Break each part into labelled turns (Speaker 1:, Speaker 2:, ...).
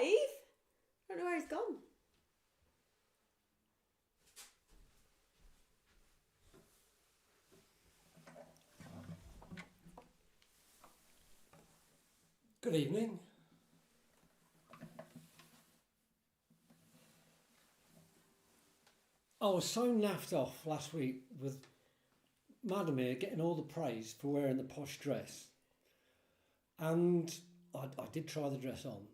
Speaker 1: that Eve? I don't know where he's gone.
Speaker 2: Good evening. I was so naffed off last week with Madam here getting all the praise for wearing the posh dress. And I did try the dress on.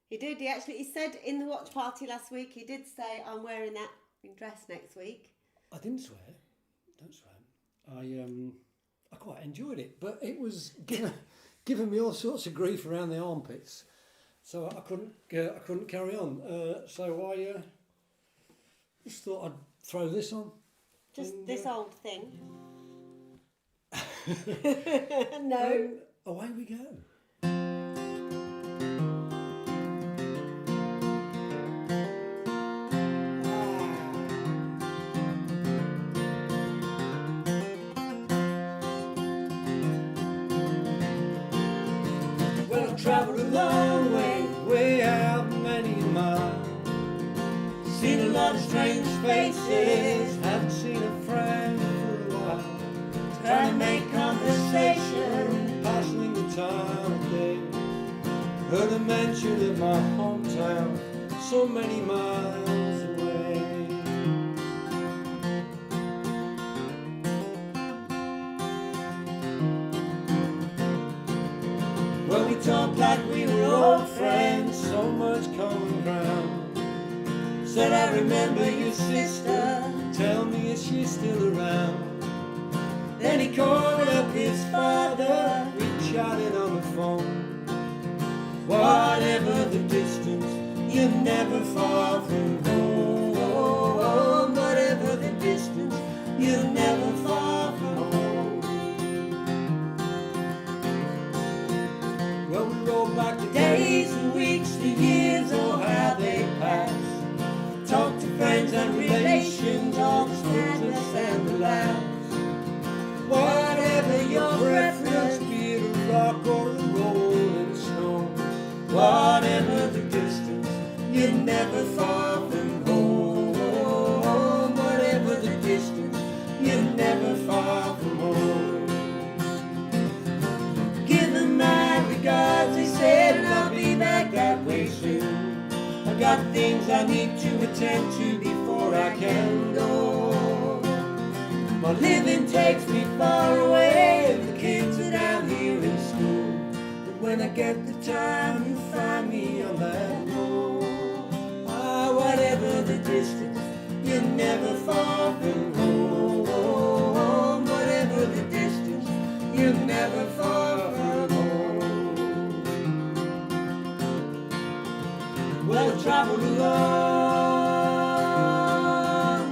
Speaker 1: He did. He said in the watch party last week, he did say, I'm wearing that dress next week.
Speaker 2: I didn't swear. Don't swear. I quite enjoyed it, but it was giving me all sorts of grief around the armpits, so I couldn't carry on. So I just thought I'd throw this on.
Speaker 1: Just this old thing. No.
Speaker 2: Away we go. Well, I've travelled a long way out many a mile. Seen a lot of strange faces, haven't seen a friend for a while. Trying to make conversation, passing the time of day. Heard a mention of my hometown, so many miles away. Well, we talked like we were old friends, so much common ground. Said I remember your sister, tell me is she still around? Then he called up his father, we chatted on the phone. Whatever the distance, you're never far from home. Whatever the distance, you're never far from home. Well, we roll back the days and weeks, the years, oh how they pass. Talk to friends and relations, all the sadness and the laughs. Whatever your preference, be it a rock or a rolling stone. Whatever the distance, you're never far from home. Whatever the distance, you're never far from home. Give them my regards, he said, and I'll be back that way soon. I got things I need to attend to before I can go. My living takes me far away, and the kids are down here in school. But when I get the time, you'll find me on that road. Ah, whatever the distance, you're never far from home. Whatever the distance, you're never far from home. Well, I traveled a long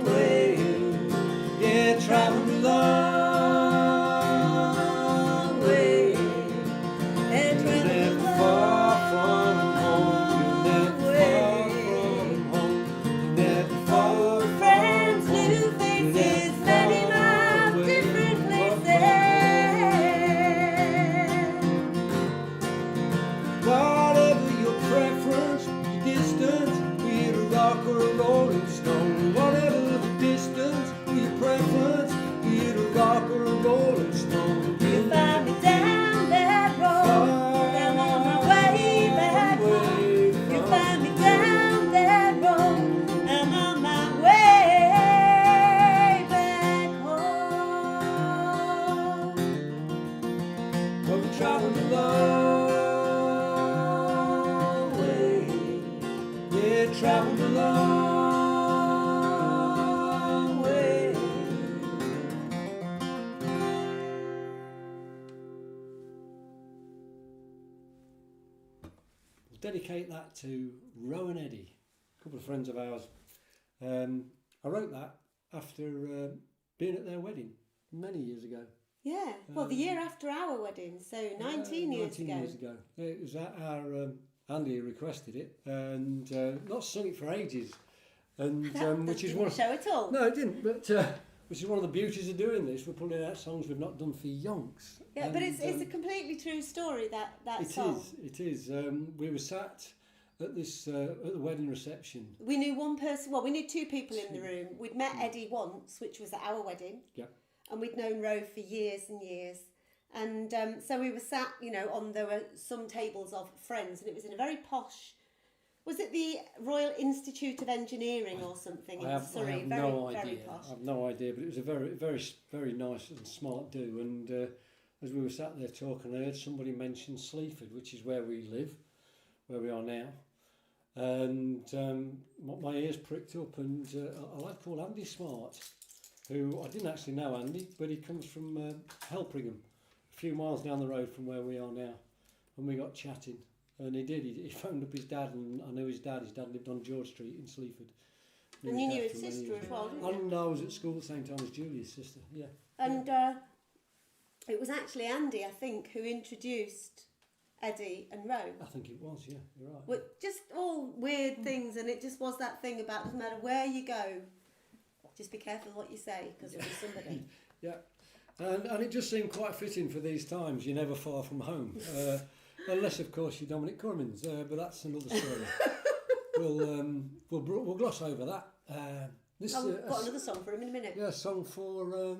Speaker 2: way. Yeah, traveled a long way. And you're never far from home. You're never far from home. You're never far from
Speaker 1: Friends,
Speaker 2: home.
Speaker 1: new faces, many miles, different places.
Speaker 2: Whatever your preference, your distance, be it a rock or a rolling stone. Whatever the distance, your preference, be it a rock or a rolling stone.
Speaker 1: You find me down that road, and on my way back home. You find me down that road, and on my way back home.
Speaker 2: Well, we traveled a long way. Yeah, traveled a long way. We'll dedicate that to Rowan Eddy, a couple of friends of ours. I wrote that after being at their wedding many years ago.
Speaker 1: Yeah, well, the year after our wedding, so 19 years
Speaker 2: 19
Speaker 1: ago.
Speaker 2: years ago. It was at our Andy requested it, and not sung it for ages, and which is one.
Speaker 1: Show it all.
Speaker 2: No, it didn't. But which is one of the beauties of doing this. We're pulling out songs we've not done for yonks.
Speaker 1: Yeah, but it's a completely true story, that
Speaker 2: It
Speaker 1: song.
Speaker 2: is. It is. We were sat at this at the wedding reception.
Speaker 1: We knew one person. Well, we knew two people in the room. We'd met Eddie once, which was at our wedding.
Speaker 2: Yeah.
Speaker 1: And we'd known Ro for years and years. And so we were sat, there were some tables of friends, and it was in a very posh. Was it the Royal Institute of Engineering or something in Surrey?
Speaker 2: I have
Speaker 1: very,
Speaker 2: no idea.
Speaker 1: very posh.
Speaker 2: I have no idea, but it was a very, very, very nice and smart do. And as we were sat there talking, I heard somebody mention Sleaford, which is where we live, where we are now. And my ears pricked up, and a lad called Andy Smart, who I didn't actually know Andy, but he comes from Helpringham, a few miles down the road from where we are now. And we got chatting. And he phoned up his dad, and I knew his dad. His dad lived on George Street in Sleaford.
Speaker 1: And you knew his sister as well, didn't you?
Speaker 2: And I was at school at the same time as Julia's sister, yeah.
Speaker 1: And it was actually Andy, I think, who introduced Eddie and Ro.
Speaker 2: I think it was, yeah, you're right.
Speaker 1: Well, just all weird things, and it just was that thing about doesn't matter where you go, just be careful what you say, because there'll be somebody.
Speaker 2: Yeah, and it just seemed quite fitting for these times. You're never far from home. Unless, of course, you're Dominic Cummins, but that's another story. We'll gloss over that.
Speaker 1: I've got another song for him in a minute.
Speaker 2: Yeah, a song for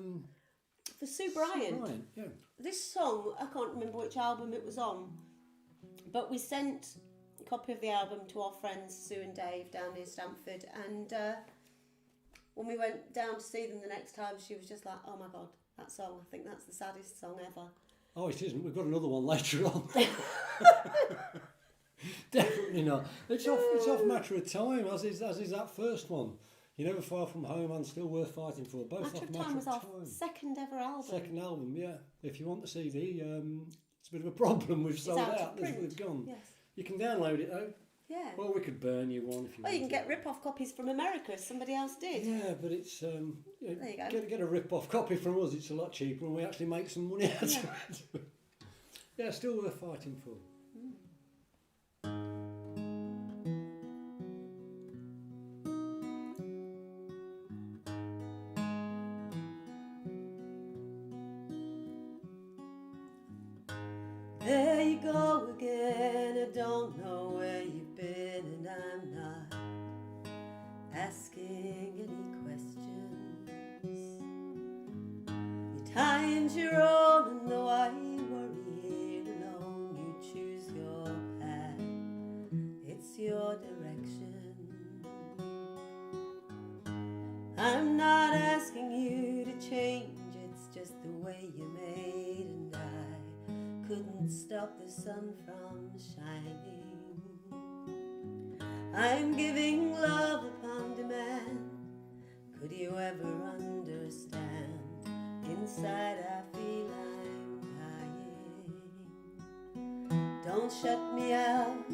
Speaker 1: Sue Bryant.
Speaker 2: Sue Bryant, yeah.
Speaker 1: This song, I can't remember which album it was on, but we sent a copy of the album to our friends Sue and Dave down near Stamford, and when we went down to see them the next time, she was just like, "Oh my God, that song! I think that's the saddest song ever."
Speaker 2: Oh, it isn't. We've got another one later on. Definitely not. It's off matter of time, as is that first one. You're never far from home and still worth fighting for. Both
Speaker 1: Matter
Speaker 2: off
Speaker 1: of
Speaker 2: Matter
Speaker 1: Time
Speaker 2: of
Speaker 1: was
Speaker 2: Time.
Speaker 1: our second ever album.
Speaker 2: Second album, yeah. If you want the CD, it's a bit of a problem. We've sold
Speaker 1: out of
Speaker 2: out.
Speaker 1: print.
Speaker 2: They've gone.
Speaker 1: Yes.
Speaker 2: You can download it though.
Speaker 1: Yeah.
Speaker 2: Well, we could burn you one if you
Speaker 1: Well, you can
Speaker 2: wanted.
Speaker 1: get rip-off copies from America, as somebody else did.
Speaker 2: Yeah, but it's
Speaker 1: There you go.
Speaker 2: get a rip-off copy from us. It's a lot cheaper, and we actually make some money out of it. Yeah, still worth fighting for.
Speaker 1: There you go again, I don't know where you've been, and I'm not asking any questions. Your time's your own, and though I worry here alone, you choose your path, it's your direction. I'm not asking you to change, it's just the way you're made, and I couldn't stop the sun from shining. I'm giving love upon demand. Could you ever understand? Inside I feel I'm dying. Don't shut me out.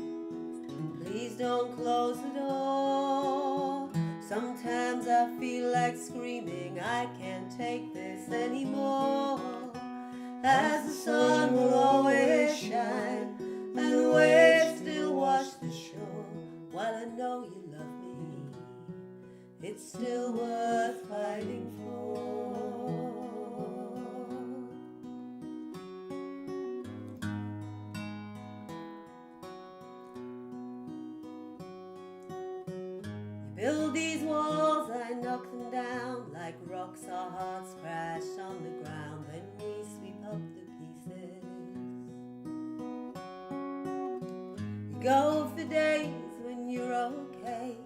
Speaker 1: Please don't close the door. Sometimes I feel like screaming, I can't take this anymore. As the sun will always shine, and the waves still wash the shore. While I know you love me, it's still worth fighting for. You build these walls, I knock them down like rocks. Our hearts crash on the ground, then we sweep up the pieces. You go for days when you're okay,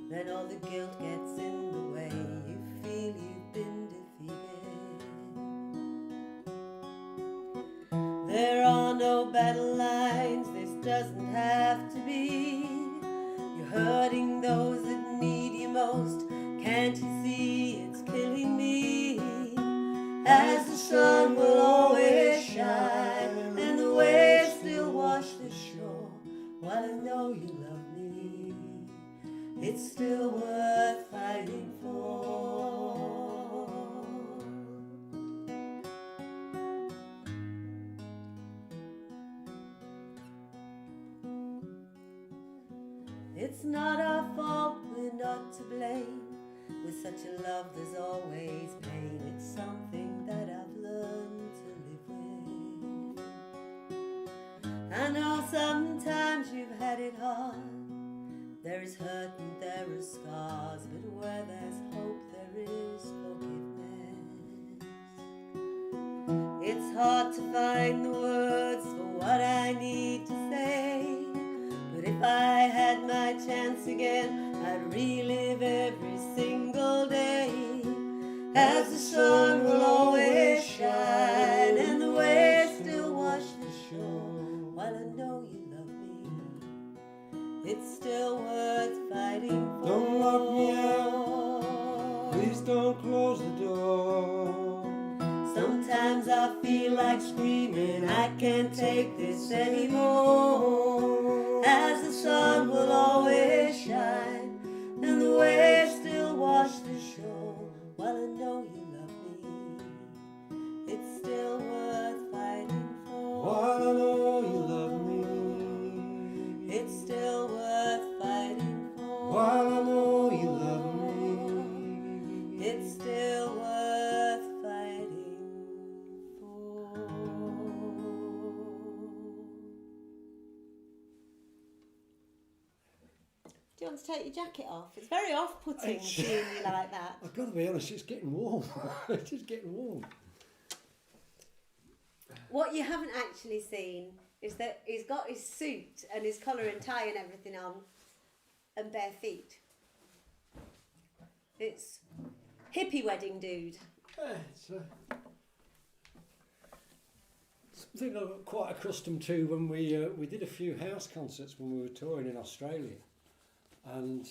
Speaker 1: then all the guilt gets in the way. You feel you've been defeated. There are no battle lines, this doesn't have to be. You're hurting those that need you most. Can't you see it's killing me? As the sun will always shine, and the waves still wash the shore. While I know you love me, it's still worth fighting for. It's not our fault, we're not to blame. With such a love there's always pain. It's something that I've learned to live with. I know sometimes you've had it hard, There is hurt and there are scars, but where there's hope there is forgiveness. It's hard to find the words for what I need to say, but if I had my chance again, I'd relive every single day. As the sun will always shine and the waves still wash the shore, while I know you love me, it's still worth fighting for.
Speaker 2: Don't lock me out, please don't close the door.
Speaker 1: Sometimes I feel like screaming, I can't take this anymore. As the sun will always shine and the waves still wash the shore, while I know you love me, it's still worth fighting for.
Speaker 2: While I know you love me,
Speaker 1: it's still worth fighting for.
Speaker 2: while I know you love me,
Speaker 1: it's still worth fighting for. Do you want to take your jacket off? It's very off-putting seeing you like that.
Speaker 2: I've got to be honest, it's getting warm. It's just getting warm.
Speaker 1: What you haven't actually seen is that he's got his suit and his collar and tie and everything on, and bare feet. It's hippie wedding dude.
Speaker 2: It's something I got quite accustomed to when we did a few house concerts when we were touring in Australia, and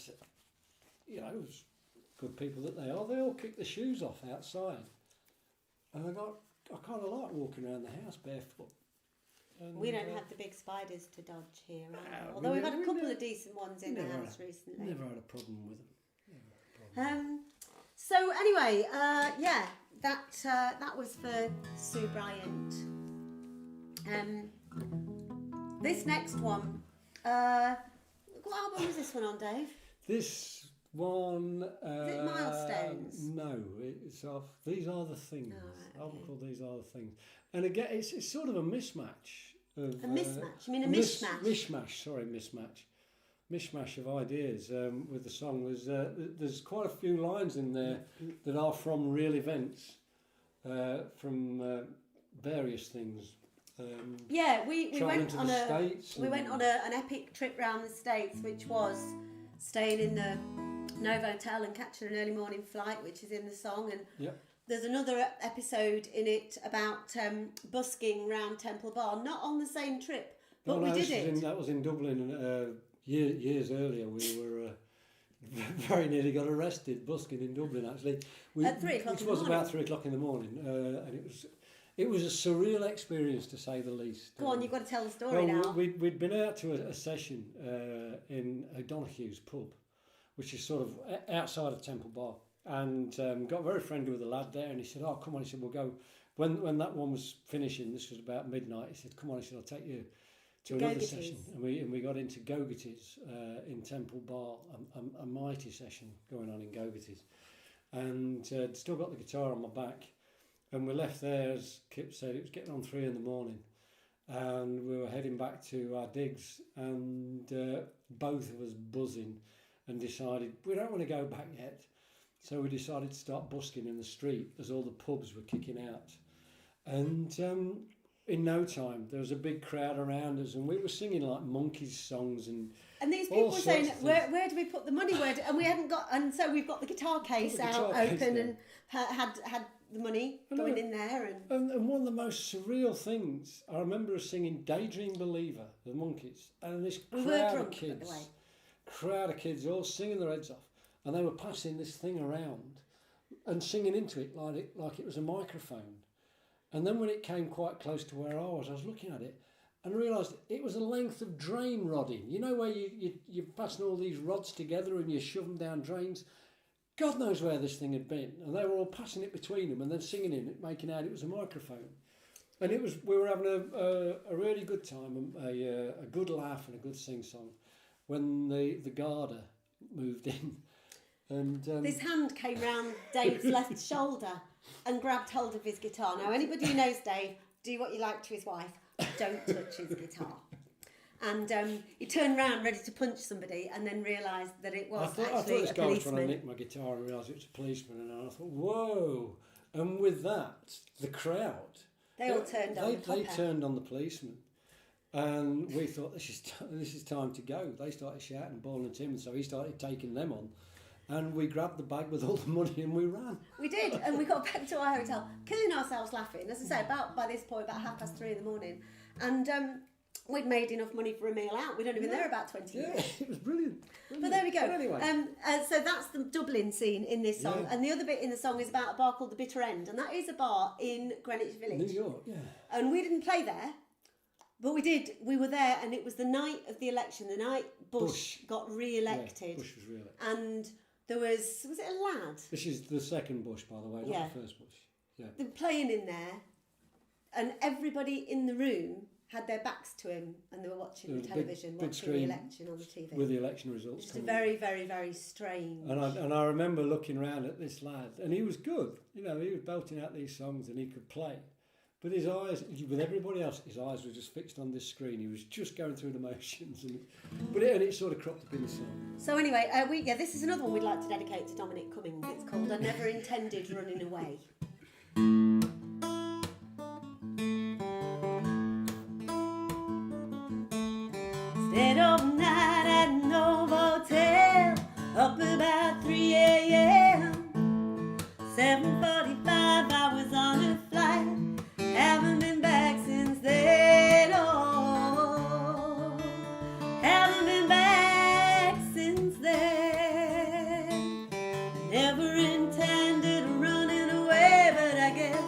Speaker 2: you know, it was good people that they are. They all kicked their shoes off outside, and I kind of like walking around the house barefoot. And,
Speaker 1: We don't have the big spiders to dodge here,
Speaker 2: no,
Speaker 1: although we've had a
Speaker 2: we
Speaker 1: couple
Speaker 2: never-
Speaker 1: of decent ones in the
Speaker 2: never
Speaker 1: house recently.
Speaker 2: Never had a problem with them.
Speaker 1: So anyway, yeah, that was for Sue Bryant. This next one, what album was this one on, Dave?
Speaker 2: This one.
Speaker 1: Is it Milestones?
Speaker 2: No, it's off. These Are the Things.
Speaker 1: Oh, right,
Speaker 2: Album
Speaker 1: okay.
Speaker 2: called These Are the Things, and again, it's sort of a mismatch. Of,
Speaker 1: A mismatch? You mean a mishmash?
Speaker 2: Mishmash. Sorry, mismatch. Mishmash of ideas with the song. There's quite a few lines in there that are from real events, from various things.
Speaker 1: Yeah, we
Speaker 2: Travelling
Speaker 1: went
Speaker 2: to
Speaker 1: on
Speaker 2: the
Speaker 1: a
Speaker 2: States
Speaker 1: we went
Speaker 2: and-
Speaker 1: on an epic trip round the States, which was staying in the Nova Hotel and catching an early morning flight, which is in the song. And
Speaker 2: Yep.
Speaker 1: there's another episode in it about busking round Temple Bar, not on the same trip, but we did it.
Speaker 2: That was in Dublin years earlier. We were very nearly got arrested busking in Dublin. Actually,
Speaker 1: At 3 o'clock
Speaker 2: which
Speaker 1: in the
Speaker 2: was
Speaker 1: morning.
Speaker 2: about 3 o'clock in the morning, and it was a surreal experience to say the least.
Speaker 1: Go on, you've got to tell the story
Speaker 2: Well,
Speaker 1: now.
Speaker 2: we'd been out to a session in O'Donoghue's pub, which is sort of outside of Temple Bar, and got very friendly with the lad there, and he said, "Oh, come on," he said, "we'll go." When that one was finishing, this was about midnight, he said, "Come on," he said, "I'll take you to another
Speaker 1: Go-Gettys.
Speaker 2: session." And we got into Go-Gettys in Temple Bar, a mighty session going on in Go-Gettys, and still got the guitar on my back. And we left there, as Kip said, it was getting on 3 in the morning, and we were heading back to our digs, and both of us buzzing, and decided we don't want to go back yet. So we decided to start busking in the street as all the pubs were kicking out. And in no time, there was a big crowd around us, and we were singing like Monkeys songs and
Speaker 1: And these
Speaker 2: all
Speaker 1: people were
Speaker 2: sorts
Speaker 1: saying,
Speaker 2: of things.
Speaker 1: where do we put the money? And we hadn't got, and so we've got the guitar case
Speaker 2: the
Speaker 1: out
Speaker 2: guitar case
Speaker 1: open
Speaker 2: there.
Speaker 1: and had the money
Speaker 2: I know.
Speaker 1: going in there.
Speaker 2: And one of the most surreal things, I remember us singing Daydream Believer, the Monkeys, and this
Speaker 1: We were
Speaker 2: crowd of
Speaker 1: drunk, by the
Speaker 2: kids,
Speaker 1: way.
Speaker 2: all singing their heads off, and they were passing this thing around and singing into it like it was a microphone. And then when it came quite close to where I was looking at it and realised it was a length of drain rodding. You know where you're passing all these rods together and you shove them down drains? God knows where this thing had been. And they were all passing it between them and then singing in it, making out it was a microphone. And we were having a really good time, a good laugh and a good sing-song when the Garda moved in. And
Speaker 1: This hand came round Dave's left shoulder and grabbed hold of his guitar. Now, anybody who knows Dave, do what you like to his wife, don't touch his guitar. And he turned round ready to punch somebody and then realised that it was
Speaker 2: I thought
Speaker 1: actually
Speaker 2: this
Speaker 1: a
Speaker 2: guy was trying to
Speaker 1: policeman.
Speaker 2: nick my guitar and realised it was a policeman, and I thought, whoa! And with that, the crowd,
Speaker 1: They all turned on the
Speaker 2: They
Speaker 1: copper.
Speaker 2: turned on the policeman, and we thought this is time to go. They started shouting, bawling at him, and so he started taking them on, and we grabbed the bag with all the money and we ran.
Speaker 1: We did, and we got back to our hotel, killing ourselves laughing. As I say, by this point, about 3:30 in the morning, and we'd made enough money for a meal out. We'd only been there about 20
Speaker 2: Yeah,
Speaker 1: years.
Speaker 2: it was brilliant.
Speaker 1: But there we go.
Speaker 2: But anyway,
Speaker 1: So that's the Dublin scene in this song,
Speaker 2: Yeah.
Speaker 1: and the other bit in the song is about a bar called the Bitter End, and that is a bar in Greenwich
Speaker 2: New
Speaker 1: Village.
Speaker 2: York, yeah.
Speaker 1: And we didn't play there, but we did. We were there, and it was the night of the election, the night Bush got re-elected,
Speaker 2: Yeah, Bush was really.
Speaker 1: and there was it a lad?
Speaker 2: This is the second Bush, by the way, not
Speaker 1: Yeah.
Speaker 2: the first Bush. Yeah.
Speaker 1: They were playing in there, and everybody in the room had their backs to him, and they were watching
Speaker 2: There
Speaker 1: the
Speaker 2: was a
Speaker 1: television,
Speaker 2: big
Speaker 1: watching the
Speaker 2: screen
Speaker 1: election on the TV.
Speaker 2: With the election results
Speaker 1: It's a
Speaker 2: coming.
Speaker 1: very, very, very strange.
Speaker 2: And I remember looking around at this lad, and he was good. You know, he was belting out these songs and he could play. But his eyes, with everybody else, his eyes were just fixed on this screen. He was just going through the motions, and it sort of cropped up in the song.
Speaker 1: So anyway, this is another one we'd like to dedicate to Dominic Cummings. It's called "I Never Intended Running Away." Stayed overnight at an old hotel, up about 3 a.m. 7:45, I was on a flight. Haven't been back since then. Oh, haven't been back since then. Never intended running away, but I guess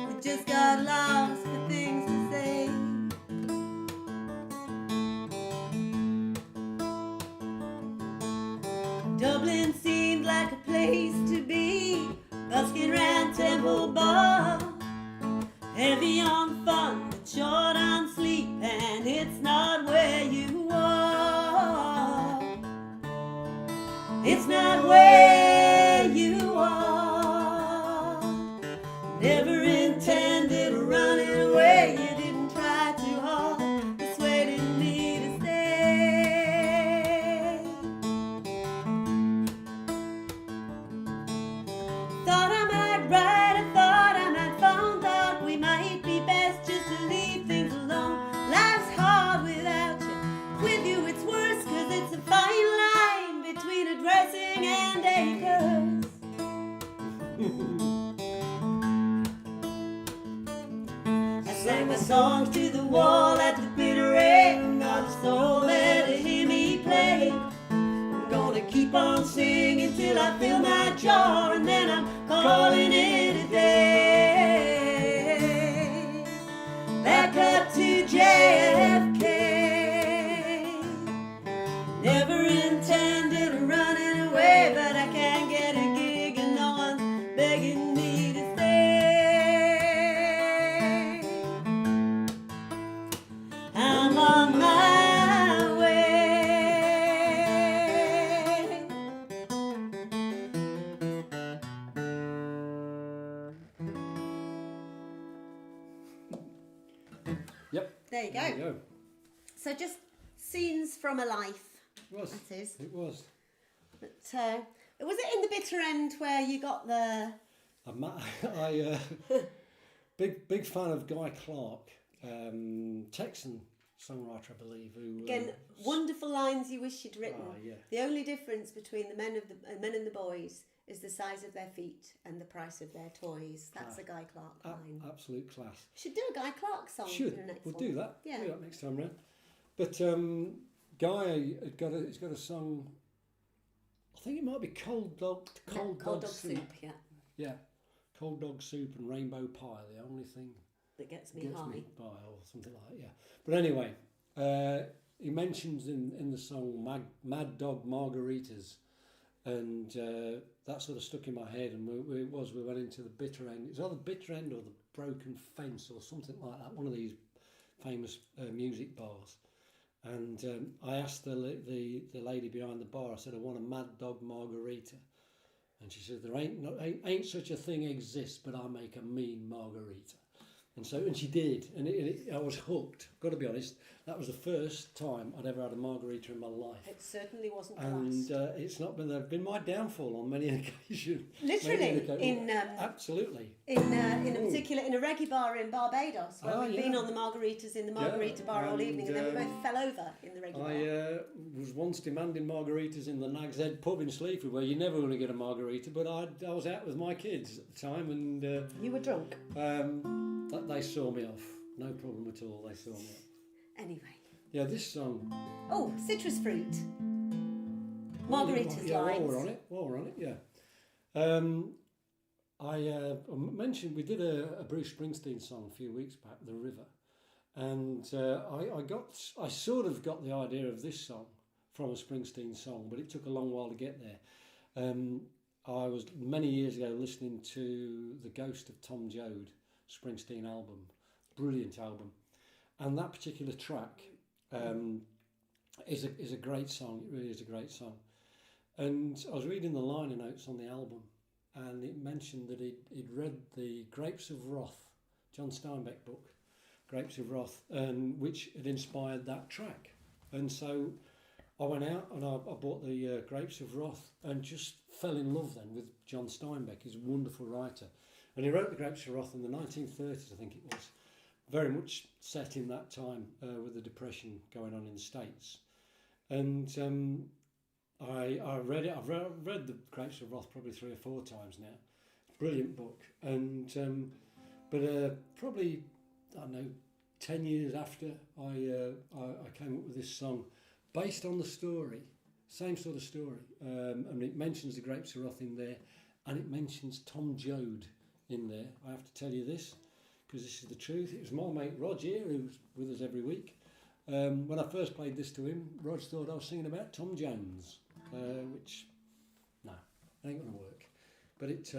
Speaker 1: we just got lost for things to say. Dublin seemed like a place to be, busking round Temple Bar. Heavy on fun, but short on sleep, and it's not where you are. It's not where you are. Never intended running away. You didn't try too hard, persuading me to stay. Thought I might write, I thought I might phone, thought we might be best just to leave things alone. Life's hard without you, with you it's worse, 'cause it's a fine line between a dressing and a curse. I sang my songs to the wall at the bitter end, not a soul there to hear me play. I'm gonna keep on singing till I fill my jar, and then I'm calling it a day. Back up to JFK. Never intended running away, but I can't get a gig and no one's begging me to stay. I'm on my way.
Speaker 2: Yep.
Speaker 1: There you
Speaker 2: There you
Speaker 1: go.
Speaker 2: go.
Speaker 1: So just scenes from a life,
Speaker 2: It was.
Speaker 1: that is.
Speaker 2: It was.
Speaker 1: But was it in the bitter end where you got the...
Speaker 2: Big fan of Guy Clark, Texan songwriter, I believe. Who
Speaker 1: Again, wonderful lines you wish you'd written.
Speaker 2: yeah.
Speaker 1: The only difference between the men and the boys is the size of their feet and the price of their toys. That's a Guy Clark line.
Speaker 2: Absolute class.
Speaker 1: We should do a Guy Clark song
Speaker 2: Should
Speaker 1: in the next
Speaker 2: we'll
Speaker 1: one.
Speaker 2: do that?
Speaker 1: Yeah.
Speaker 2: Do that next time round. But Guy has got a song. I think it might be Cold Dog
Speaker 1: Soup, yeah.
Speaker 2: Yeah, Cold Dog Soup and Rainbow Pie. The only thing
Speaker 1: That gets me
Speaker 2: gets
Speaker 1: high.
Speaker 2: me by, or something like that. Yeah. But anyway, he mentions in the song Mad Dog Margaritas, and that sort of stuck in my head. And we went into the bitter end. It's either the bitter end or the broken fence or something like that. One of these famous music bars. And I asked the lady behind the bar. I said, I want a Mad Dog Margarita. And she said, there ain't such a thing exists, but I make a mean margarita.
Speaker 3: And she did, and I was hooked. Got to be honest, that was the first time I'd ever had a margarita in my life.
Speaker 1: It certainly wasn't the
Speaker 3: And
Speaker 1: last.
Speaker 3: it's not been. They've been my downfall on many occasions.
Speaker 1: Literally,
Speaker 3: absolutely.
Speaker 1: in a particular in a reggae bar in Barbados, where we've been
Speaker 3: yeah.
Speaker 1: on the margaritas in the margarita bar all evening, and then we both fell over in the reggae bar.
Speaker 3: I was once demanding margaritas in the Nag's Head pub in Sleaford, where you never want to get a margarita. But I was out with my kids at the time, and
Speaker 1: You were drunk.
Speaker 3: they saw me off. No problem at all. They saw me off.
Speaker 1: Anyway.
Speaker 3: Yeah, this song.
Speaker 1: Oh, citrus fruit. Margaritas
Speaker 3: Yeah,
Speaker 1: lines.
Speaker 3: while we're on it, yeah. I mentioned we did a Bruce Springsteen song a few weeks back, "The River," and I sort of got the idea of this song from a Springsteen song, but it took a long while to get there. I was many years ago listening to The Ghost of Tom Joad Springsteen album, brilliant album, and that particular track is a great song. It really is a great song. And I was reading the liner notes on the album, and it mentioned that he'd read the Grapes of Wrath, John Steinbeck book, Grapes of Wrath, which had inspired that track. And so I went out and I bought the Grapes of Wrath and just fell in love then with John Steinbeck. He's a wonderful writer. And he wrote the Grapes of Wrath in the 1930s, I think it was. Very much set in that time with the Depression going on in the States. And I read it. I've read the Grapes of Wrath probably 3 or 4 times now. Brilliant book. And but probably, I don't know, 10 years after I came up with this song, based on the story, same sort of story. And it mentions the Grapes of Wrath in there, and it mentions Tom Joad in there. I have to tell you this, because this is the truth. It was my mate Rog here, who's with us every week. When I first played this to him, Rog thought I was singing about Tom Jones, which, no, it ain't going to work. But it,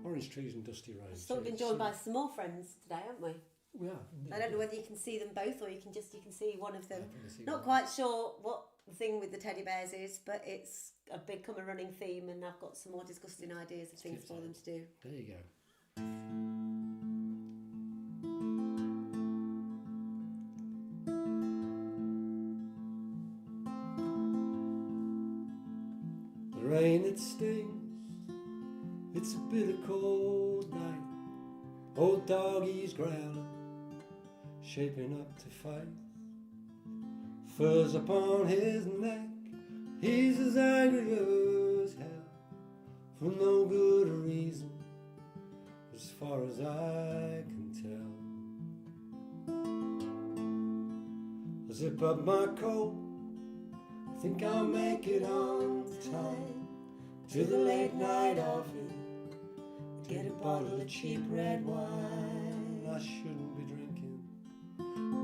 Speaker 3: Orange Trees and Dusty Roads.
Speaker 1: So we've been joined by some more friends today, haven't we?
Speaker 3: Yeah.
Speaker 1: I don't know whether you can see them both, or you can see one of them. Not
Speaker 3: one.
Speaker 1: quite sure what the thing with the teddy bears is, but it's become a running theme, and I've got some more disgusting ideas of things for them to do.
Speaker 3: There you go. The rain it stings, it's a bitter cold night. Old doggy's growling, shaping up to fight. Furs upon his neck, he's as angry as hell, for no good reason, as far as I can tell. I zip up my coat, I think I'll make it on time to the late night office. Get a bottle of cheap red wine. I shouldn't be drinking,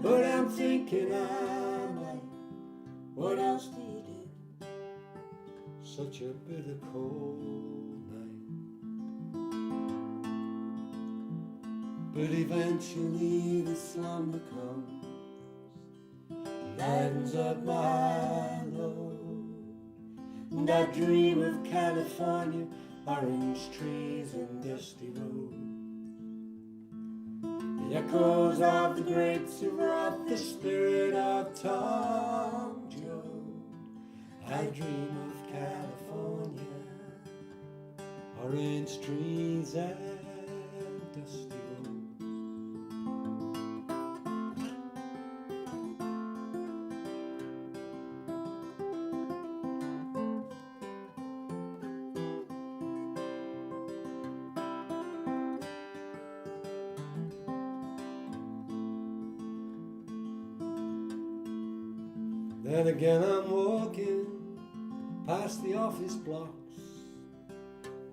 Speaker 3: but I'm thinking I might. What else do you do? Such a bitter cold night. But eventually the slumber comes, lightens up my load, and I dream of California, orange trees and dusty roads. The echoes of the grapes of wrath, the spirit of Tom Joad. I dream of California, orange trees and dusty roads. Then again I'm walking past the office blocks,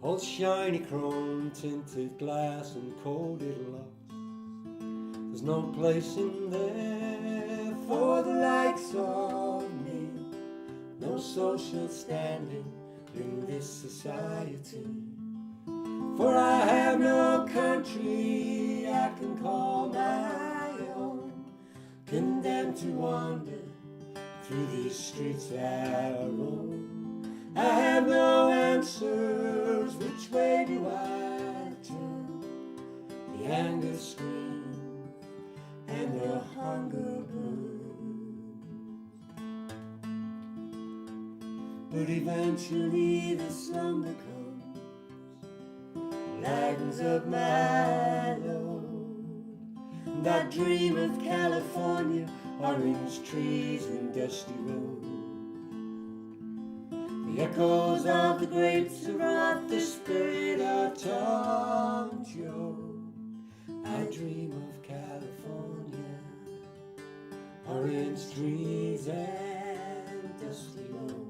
Speaker 3: all shiny chrome tinted glass and coated locks. There's no place in there for the likes of me, no social standing in this society. For I have no country I can call my own, condemned to wander through these streets I roam. I have no answers, which way do I turn? The anger
Speaker 2: But eventually the slumber comes, lightens up my load. That dream of California, orange trees and dusty roads. The echoes of the grapes of wrought the spirit of Tom Joad. I dream of California, orange trees and dusty roads.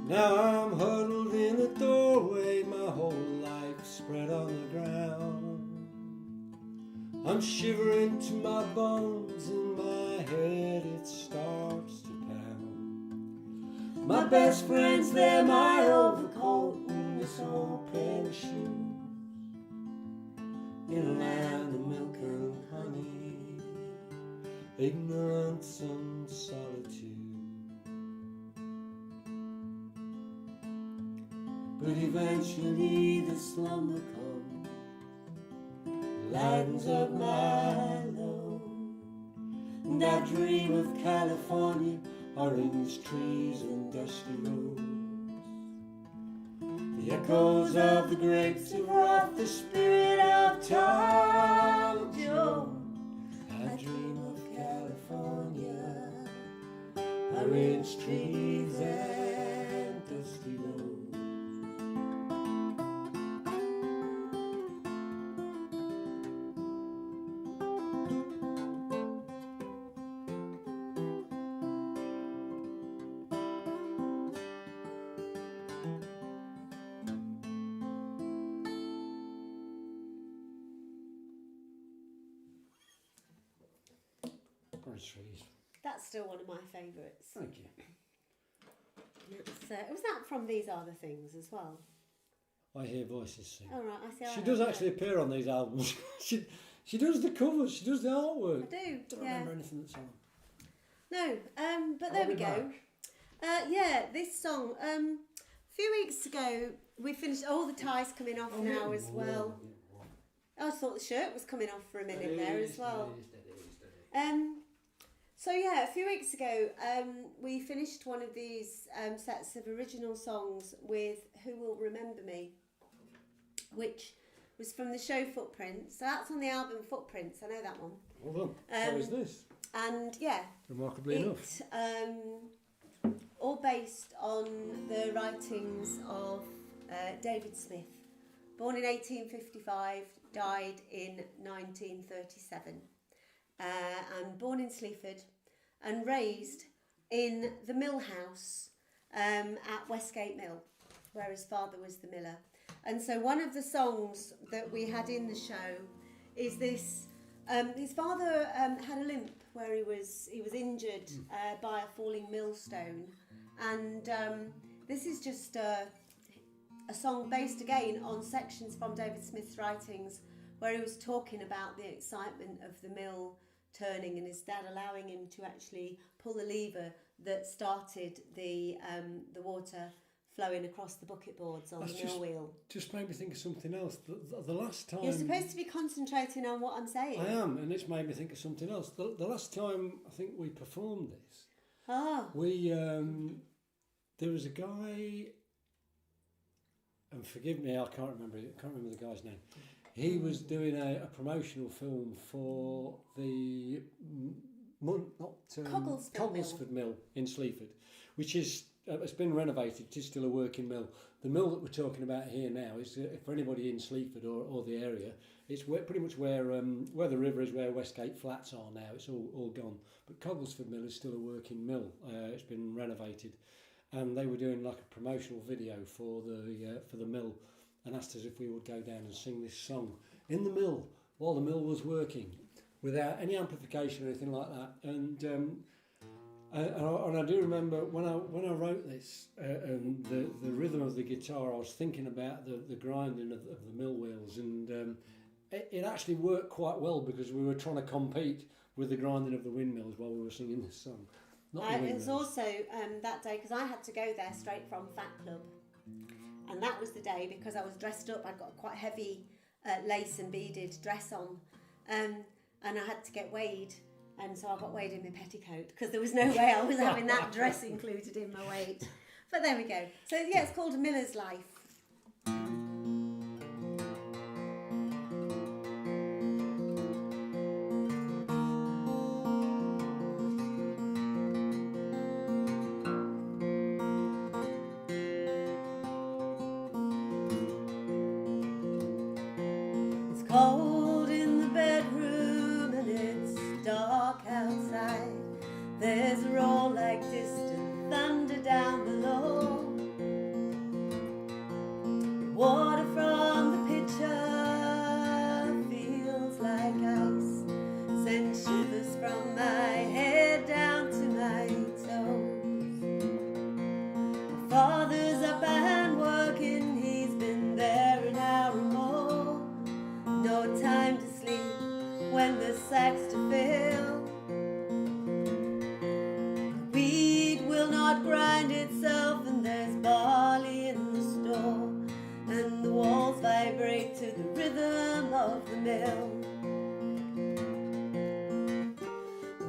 Speaker 2: Now I'm huddled in a doorway, my whole life spread on the ground. I'm shivering to my bones, in my head it starts to pound. My best friends, they're my overcoat and this old pair of shoes. In a land of milk and honey, ignorance and solitude. But eventually the slumber comes, lightens up my load. And I dream of California, orange trees and dusty roads. The echoes of the grapes have wrought the spirit of Tom Joad. I dream of California, orange trees and dusty roads.
Speaker 3: Orange trees.
Speaker 1: That's still one of my favourites.
Speaker 3: Thank you.
Speaker 1: Was that from These Are the Things as well?
Speaker 3: I hear voices sing.
Speaker 1: Oh, right, I see.
Speaker 3: She does actually appear on these albums. she does the covers, she does the artwork.
Speaker 1: I do,
Speaker 3: Don't
Speaker 1: yeah.
Speaker 3: remember anything that's on.
Speaker 1: No, but there
Speaker 3: I'll
Speaker 1: we
Speaker 3: be
Speaker 1: go. This song. A few weeks ago, we finished. All the ties coming off now as well. I just thought the shirt was coming off for a minute there as well. So yeah, a few weeks ago, we finished one of these sets of original songs with "Who Will Remember Me," which was from the show Footprints. So that's on the album Footprints. I know that one.
Speaker 3: Well done. So is this.
Speaker 1: And yeah,
Speaker 3: Remarkably enough.
Speaker 1: All based on the writings of David Smith, born in 1855, died in 1937, and born in Sleaford and raised in the mill house at Westgate Mill, where his father was the miller. And so one of the songs that we had in the show is this. His father had a limp where he was injured by a falling millstone, and this is just a song based again on sections from David Smith's writings where he was talking about the excitement of the mill turning and his dad allowing him to actually pull the lever that started the water flowing across the bucket boards on the mill wheel.
Speaker 3: Just made me think of something else. The last time...
Speaker 1: You're supposed to be concentrating on what I'm saying.
Speaker 3: I am, and it's made me think of something else. The last time I think we performed this, we there was a guy, and forgive me, I can't remember the guy's name. He was doing a promotional film for the Cogglesford Mill in Sleaford, which is it's been renovated. It is still a working mill. The mill that we're talking about here now is for anybody in Sleaford or the area. It's pretty much where the river is, where Westgate Flats are now. It's all gone. But Cogglesford Mill is still a working mill. It's been renovated, and they were doing like a promotional video for the mill, and asked us if we would go down and sing this song in the mill while the mill was working, without any amplification or anything like that. And I do remember when I wrote this and the rhythm of the guitar, I was thinking about the grinding of the mill wheels, and it actually worked quite well because we were trying to compete with the grinding of the windmills while we were singing this song. Not the
Speaker 1: It
Speaker 3: windmills.
Speaker 1: was also that day because I had to go there straight from Fat Club, and that was the day because I was dressed up. I'd got quite a heavy lace and beaded dress on, and I had to get weighed, and so I got weighed in my petticoat because there was no way I was having that dress included in my weight. But there we go. So yeah, it's called A Miller's Life. Cold in the bedroom and it's dark outside. There's a roll like distant thunder down below. Water from the pitcher feels like ice. Sends shivers from my head down to my toes. My father's up and working, he's been there an hour or more. No time to sleep when the sack's to fill. The wheat will not grind itself, and there's barley in the store, and the walls vibrate to the rhythm of the mill.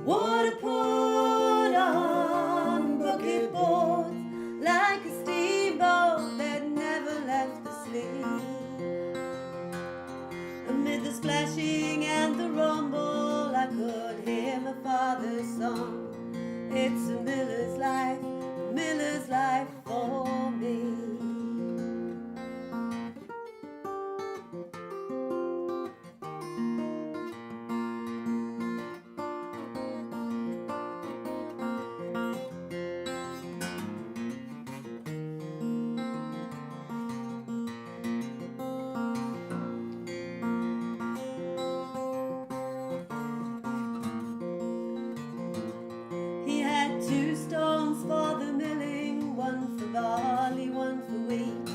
Speaker 1: Water poured on bucket boards like a steamboat that never left the sleep. Amid the splashing and the rumble, I could hear my father's song. It's a miller's life for me. He had 2 stones for the milling, one for barley, one for wheat.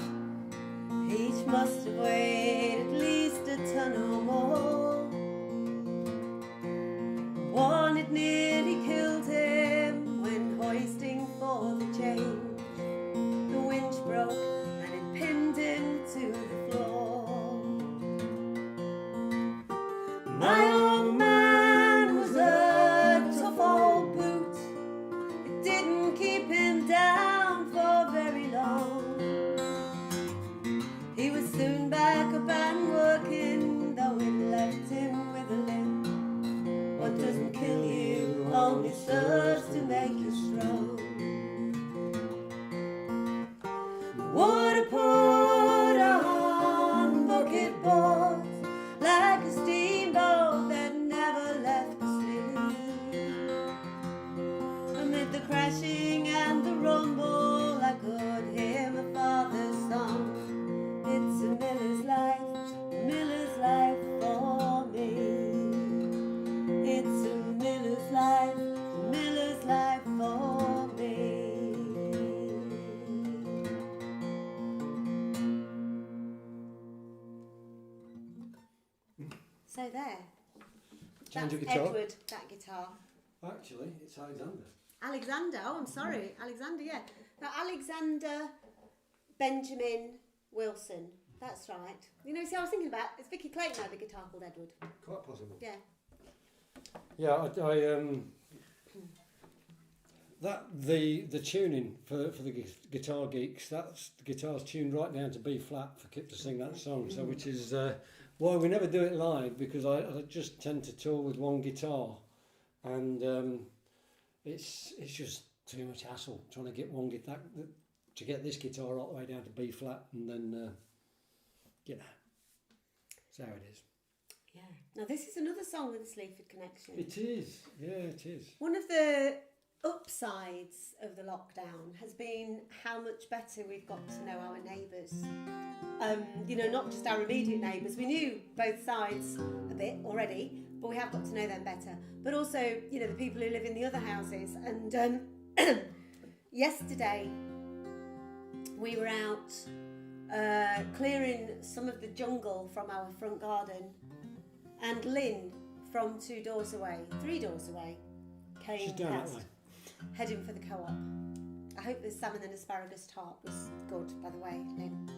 Speaker 1: Each must have weighed at least a ton or more. One it nearly killed him when hoisting for the change. The winch broke and it pinned him to the floor. My old man was a tough old boot. It didn't keep him down for very long. He was soon back up and working, though it left him with a limp. What doesn't kill you only serves to make you strong. Water poured on bucket boards like a steamboat that never left the sleep. Amid the crashing and the rumble, I could hear my father's song. It's a miller's life for me. It's a miller's life for me. So there.
Speaker 3: Change
Speaker 1: That's
Speaker 3: of guitar.
Speaker 1: Edward, that guitar.
Speaker 3: Actually, it's Alexander.
Speaker 1: Alexander, oh I'm sorry, Alexander, yeah. Now Alexander Benjamin Wilson, that's right. You know, see I was thinking about, it's Vicky Clayton had a guitar called Edward.
Speaker 3: Quite possible.
Speaker 1: Yeah.
Speaker 3: Yeah, the tuning for the guitar geeks, that's the guitar's tuned right down to B flat for Kip to sing that song. So which is why we never do it live, because I just tend to tour with one guitar, and it's just too much hassle trying to get one guitar to get this guitar all the way down to B flat, and then you know, that's how it is.
Speaker 1: Yeah. Now this is another song with a Sleaford connection.
Speaker 3: It is, yeah, it is.
Speaker 1: One of the upsides of the lockdown has been how much better we've got to know our neighbours. You know, not just our immediate neighbours. We knew both sides a bit already, but we have got to know them better. But also, you know, the people who live in the other houses. And yesterday we were out clearing some of the jungle from our front garden, and Lynn from 2 doors away, 3 doors away, came
Speaker 3: She's down that
Speaker 1: past,
Speaker 3: way.
Speaker 1: heading for the co-op. I hope the salmon and asparagus tart was good, by the way, Lynn.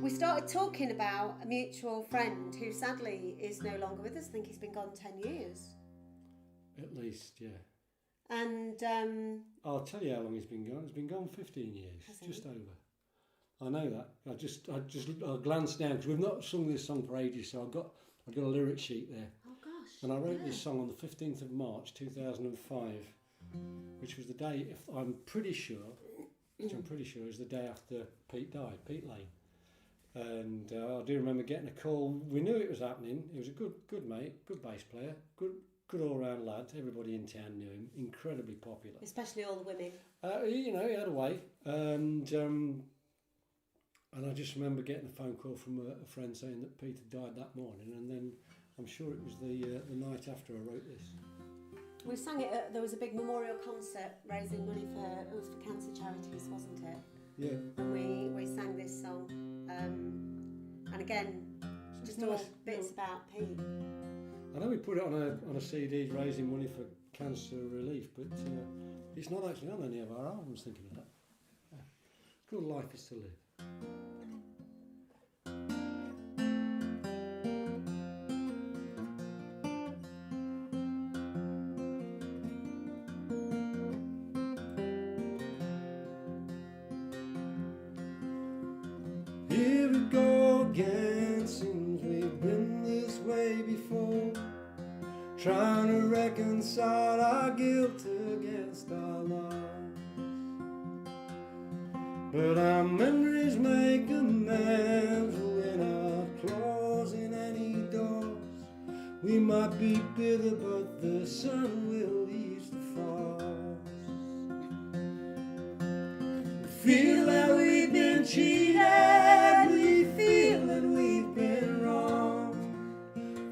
Speaker 1: We started talking about a mutual friend who sadly is no longer with us. I think he's been gone 10 years.
Speaker 3: At least, yeah.
Speaker 1: And
Speaker 3: I'll tell you how long he's been gone. He's been gone 15 years, just over. I know that. I glanced down because we've not sung this song for ages, so I've got a lyric sheet there.
Speaker 1: oh gosh.
Speaker 3: And I wrote this song on the 15th of March 2005, which was the day, I'm pretty sure is the day after Pete died, Pete Lane. And I do remember getting a call. We knew it was happening. He was a good mate, good bass player, good all-round lad. Everybody in town knew him. Incredibly popular,
Speaker 1: Especially all the women.
Speaker 3: he had a way. And I just remember getting a phone call from a friend saying that Pete had died that morning, and then I'm sure it was the night after I wrote this.
Speaker 1: We sang it there was a big memorial concert raising money for cancer charities, wasn't it?
Speaker 3: Yeah.
Speaker 1: And we sang this song. And again, just all bits about Pete.
Speaker 3: I know we put it on a CD raising money for cancer relief, but it's not actually on any of our albums, thinking of that. Yeah. It's called Life is to Live. Here we go again, seems we've been this way before, trying to reconcile our guilt against our lies. But our memories make amends when our closing any doors. We might be bitter, but the sun will ease the frost. We feel that we've been cheated, we feel that we've been wrong.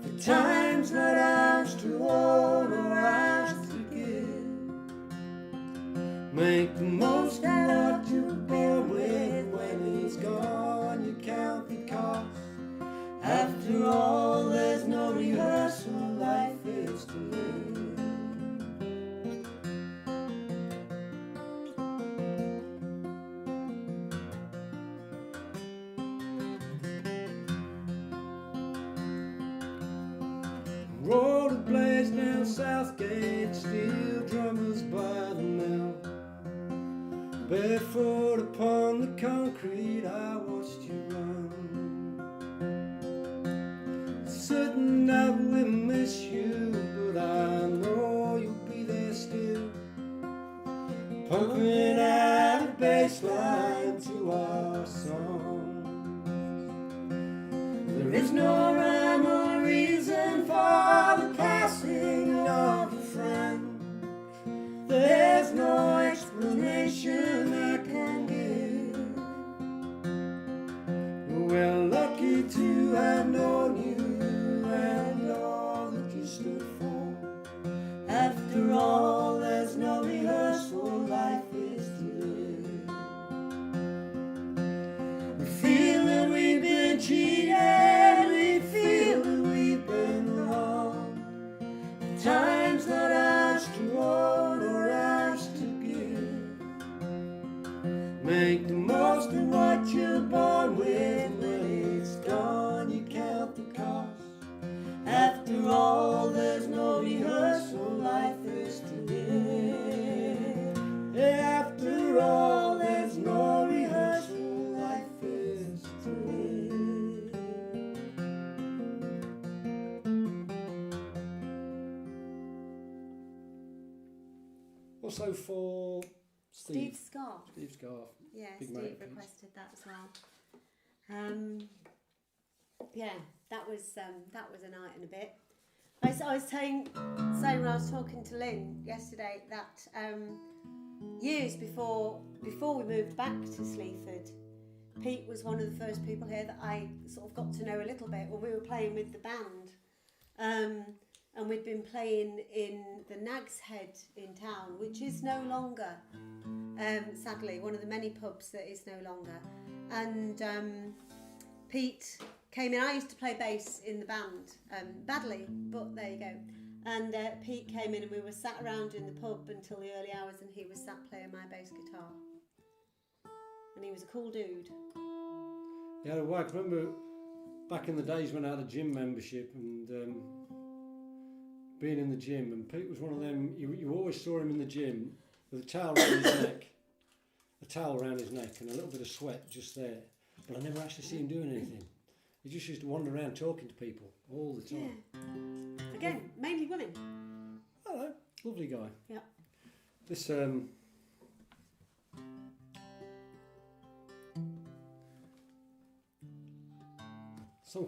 Speaker 3: For times not ours to hold or ours to give. Make the most out of what you're born with. When it's gone, you count the cost. After all, there's no rehearsal, life is to live. Road that blazed down Southgate, steel drummers by the mill. Barefoot upon the concrete, I watched you run. Certain I will miss you, but I know you'll be there still, pumping out a bass line to our songs. There is no rhyme or reason for the passing of a friend. There's no explanation I can give. We're lucky to have known you and all that you stood for. After all, there's no rehearsal, life is to live. We feel that we've been cheated, we feel that we've been wrong. Time's not ours to hold or ours to give. Make the most of what you're born with. When it's gone, you count the cost. After all, there's no rehearsal, life is to live. After all, there's no rehearsal, life is to live. Also for
Speaker 1: Steve Scarf.
Speaker 3: Steve Scarf.
Speaker 1: Yeah,
Speaker 3: Big
Speaker 1: Steve
Speaker 3: mate,
Speaker 1: requested that as well. Yeah, that was a night and a bit. I was saying when I was talking to Lynn yesterday that years before we moved back to Sleaford, Pete was one of the first people here that I sort of got to know a little bit when we were playing with the band. And we'd been playing in the Nag's Head in town, which is no longer, sadly, one of the many pubs that is no longer. And Pete came in. I used to play bass in the band, badly, but there you go. And Pete came in and we were sat around in the pub until the early hours, and he was sat playing my bass guitar. And he was a cool dude.
Speaker 3: Yeah, I remember back in the days when I had a gym membership and being in the gym, and Pete was one of them, you always saw him in the gym with a towel around his neck, and a little bit of sweat just there. But I never actually see him doing anything. He just used to wander around talking to people all the time.
Speaker 1: Yeah. Again, mainly women.
Speaker 3: Hello, lovely guy.
Speaker 1: Yeah.
Speaker 3: This song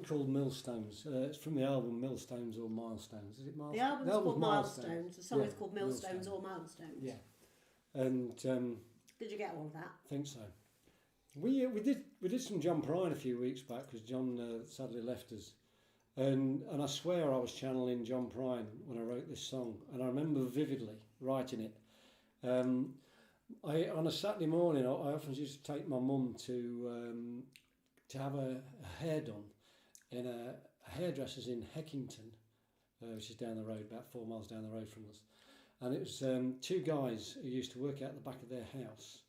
Speaker 3: called Millstones. It's from the album Millstones or Milestones. Is it Milestones?
Speaker 1: The album's called Milestones. The song is called Millstones or Milestones.
Speaker 3: Yeah. And
Speaker 1: did you get all of that?
Speaker 3: I think so. We did some John Prine a few weeks back because John sadly left us, and I swear I was channeling John Prine when I wrote this song, and I remember vividly writing it. On a Saturday morning, I often used to take my mum to have a hair done in a hairdresser's in Heckington, which is down the road, about 4 miles down the road from us, and it was two guys who used to work out the back of their house.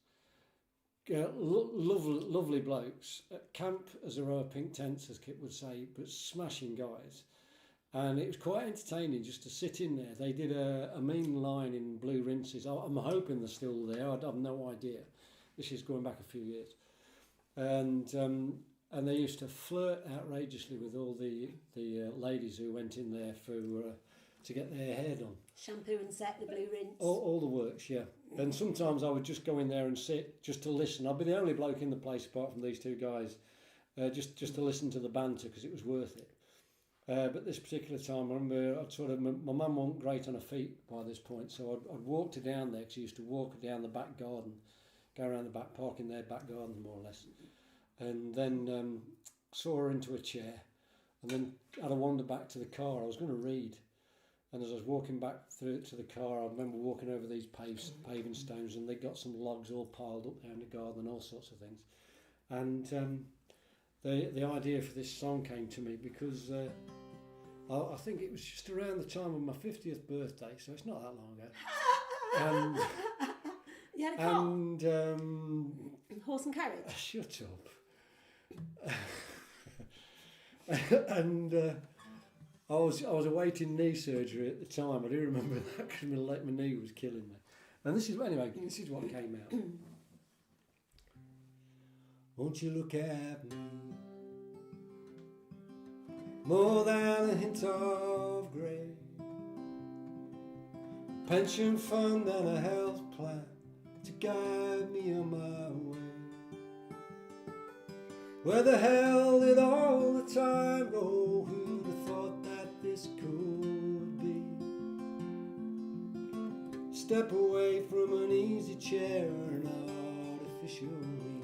Speaker 3: Lovely blokes at camp as a row of pink tents, as Kit would say, but smashing guys. And it was quite entertaining just to sit in there. They did a mean line in Blue Rinses. I'm hoping they're still there. I have no idea. This is going back a few years. And they used to flirt outrageously with all the ladies who went in there to get their hair done.
Speaker 1: Shampoo and set, the blue rinse.
Speaker 3: All the works, yeah. And sometimes I would just go in there and sit just to listen. I'd be the only bloke in the place apart from these two guys, just to listen to the banter because it was worth it. But this particular time, I remember my mum wasn't great on her feet by this point, so I'd walked her down there because she used to walk her down the back garden, go around the back park in their back garden more or less, and then saw her into a chair, and then had a wander back to the car. I was going to read. And as I was walking back through to the car, I remember walking over these paving stones, and they got some logs all piled up there in the garden and all sorts of things. And the idea for this song came to me because I think it was just around the time of my 50th birthday, so it's not that long ago. And
Speaker 1: you had a car?
Speaker 3: And
Speaker 1: horse and carriage?
Speaker 3: Shut up. And I was awaiting knee surgery at the time. I do remember that because my knee was killing me. And this is what came out. Won't you look at me? More than a hint of grey, pension fund and a health plan to guide me on my way. Where the hell did all the time go? Who'd have thought that this could be? Step away from an easy chair and artificial lean.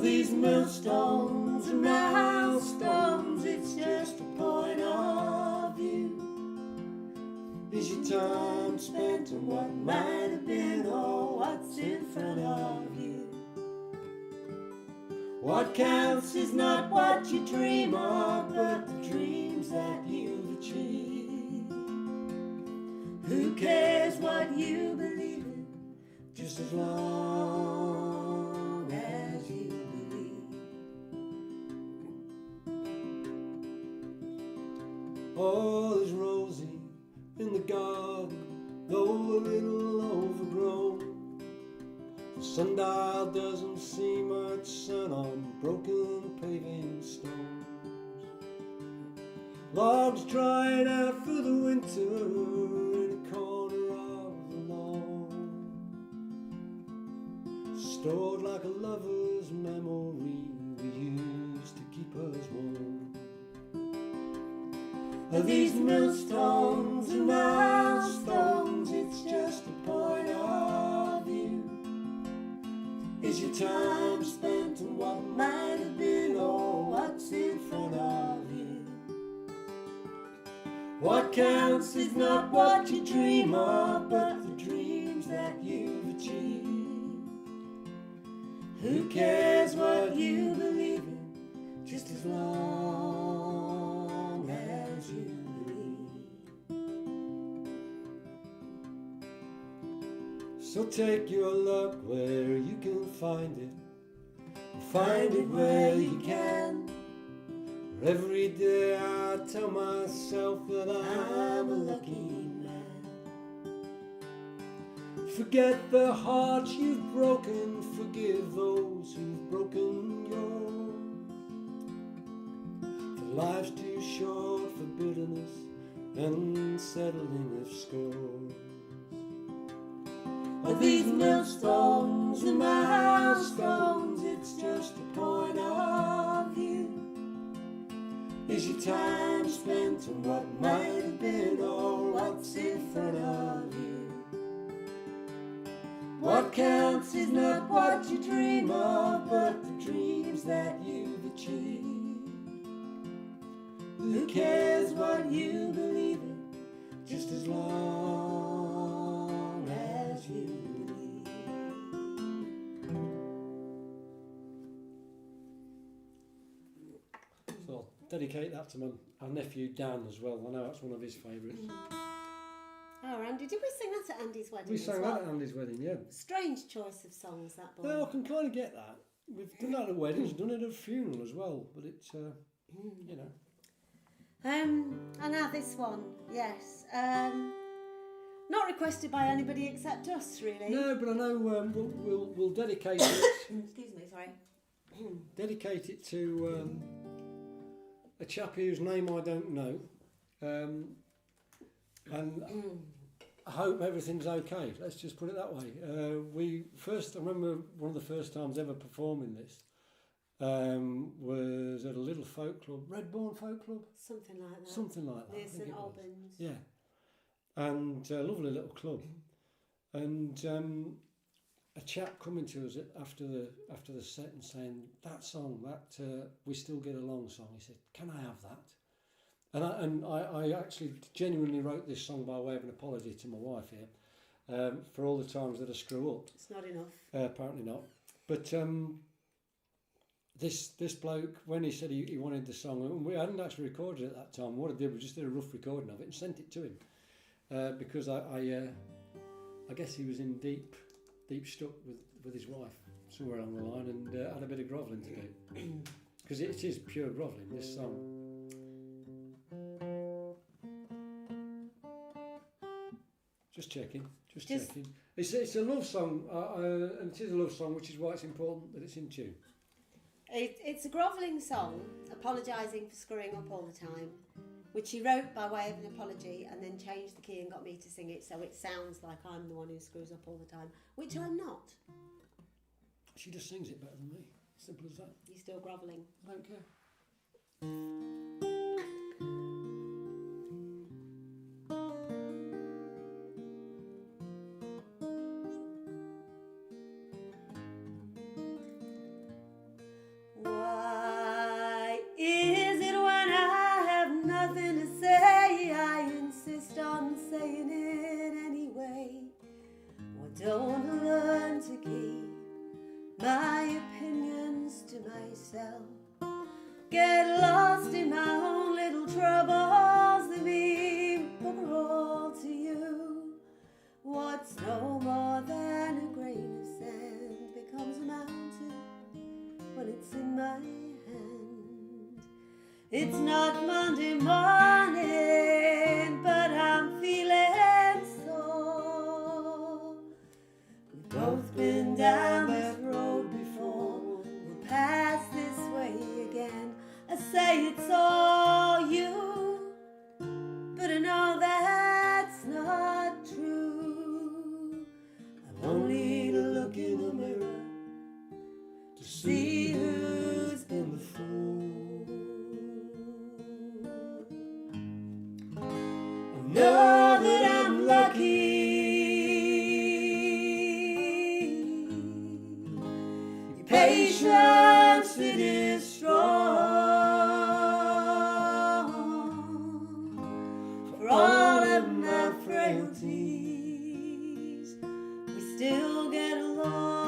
Speaker 3: These millstones and milestones, it's just a point of view. Is your time spent on what might have been or what's in front of you? What counts is not what you dream of, but the dreams that you've achieved. Who cares what you believe in, just as long as you believe. All is rosy in the garden, though a little overgrown. The sundial doesn't see much sun on broken paving stones. Logs drying out for the winter in a corner of the lawn, stored like a lover's memory we used to keep us warm. These millstones and milestones, it's just a point of view. Is your time spent on what might have been or what's in front of you? What counts is not what you dream of, but the dreams that you've achieved. Who cares what you believe in,
Speaker 2: just as long as you believe. So take your luck where you can find it, find it where you can. Every day I tell myself that I'm a lucky man. Forget the hearts you've broken, forgive those who've broken yours. For life's too short for bitterness and settling of scores. Are these millstones and milestones? It's just a point of view. Is your time spent on what might have been or what's in front of you? What counts is not what you dream of, but the dreams that you've achieved. Who cares what you believe in, just as long as you believe.
Speaker 3: So I'll dedicate that to our nephew Dan as well. I know that's one of his favourites.
Speaker 1: Oh, Andy, did we sing that at Andy's wedding?
Speaker 3: We
Speaker 1: as
Speaker 3: sang
Speaker 1: well?
Speaker 3: that at Andy's wedding, yeah.
Speaker 1: Strange choice of songs, that boy.
Speaker 3: Well, I can kind of get that. We've done that at weddings, done it at a funeral as well, but it's, you know.
Speaker 1: And now this one, yes. Not requested by anybody except us, really.
Speaker 3: No, but I know we'll dedicate it.
Speaker 1: Excuse me, sorry.
Speaker 3: Dedicate it to a chap whose name I don't know, and I hope everything's okay. Let's just put it that way. I remember one of the first times ever performing this was at a little folk club, Redbourne Folk Club,
Speaker 1: Something like that.
Speaker 3: something like that. I
Speaker 1: Near
Speaker 3: think
Speaker 1: St
Speaker 3: it was.
Speaker 1: Albans.
Speaker 3: Yeah, and a lovely little club, and a chap coming to us after the set and saying that song, that We Still Get Along song. He said, "Can I have that?" And I actually genuinely wrote this song by way of an apology to my wife here for all the times that I screw up.
Speaker 1: It's not enough.
Speaker 3: Apparently not. But this bloke, when he said he wanted the song, and we hadn't actually recorded it at that time. What I did was just did a rough recording of it and sent it to him because I guess he was in deep stuck with his wife somewhere along the line and had a bit of grovelling to do because it is pure grovelling, this song. Just checking. It's a love song, and it is a love song, which is why it's important that it's in tune.
Speaker 1: It's a grovelling song, apologising for screwing up all the time, which he wrote by way of an apology and then changed the key and got me to sing it so it sounds like I'm the one who screws up all the time, which I'm not.
Speaker 3: She just sings it better than me. Simple as that.
Speaker 1: You're still grovelling.
Speaker 3: I don't care.
Speaker 1: Why is it when I have nothing to say, I insist on saying it anyway? Why don't I learn to keep my opinions to myself? Get lost in my own little troubles, they mean bugger all to you. What's no more than a grain of sand becomes a mountain when it's in my hand. It's not Monday morning, but I'm feeling sore. We've both been down this road before, we'll pass this way again. I say it's all you, but I know that's not true. I've only to look in the mirror to see who's been the fool. I know that I'm lucky. Your patience, it is strong. For all of my frailties, we still get along.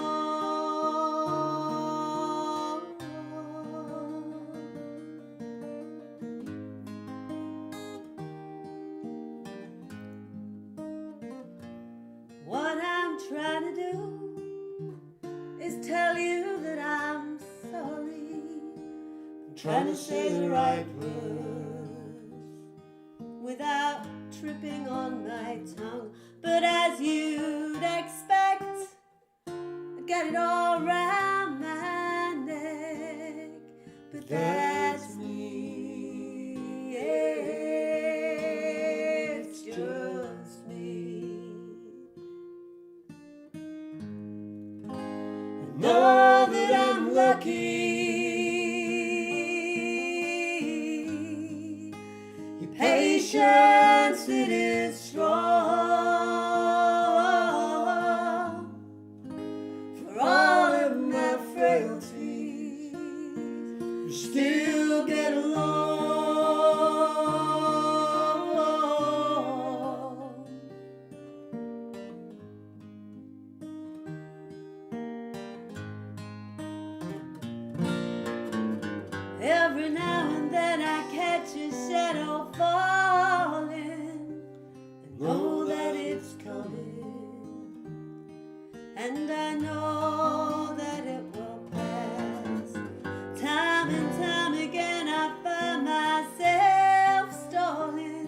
Speaker 1: trying to do is tell you that I'm sorry.
Speaker 2: Trying to say the right words
Speaker 1: without tripping on my tongue. But as you'd expect, I got it all round my neck. But that's me, it's just me.
Speaker 2: I know that I'm lucky. Your patience, it is strong. For all of my frailties, we still get along.
Speaker 1: Every now and then I catch a shadow falling, and know that it's coming, and I know that it will pass. Time and time again I find myself stalling.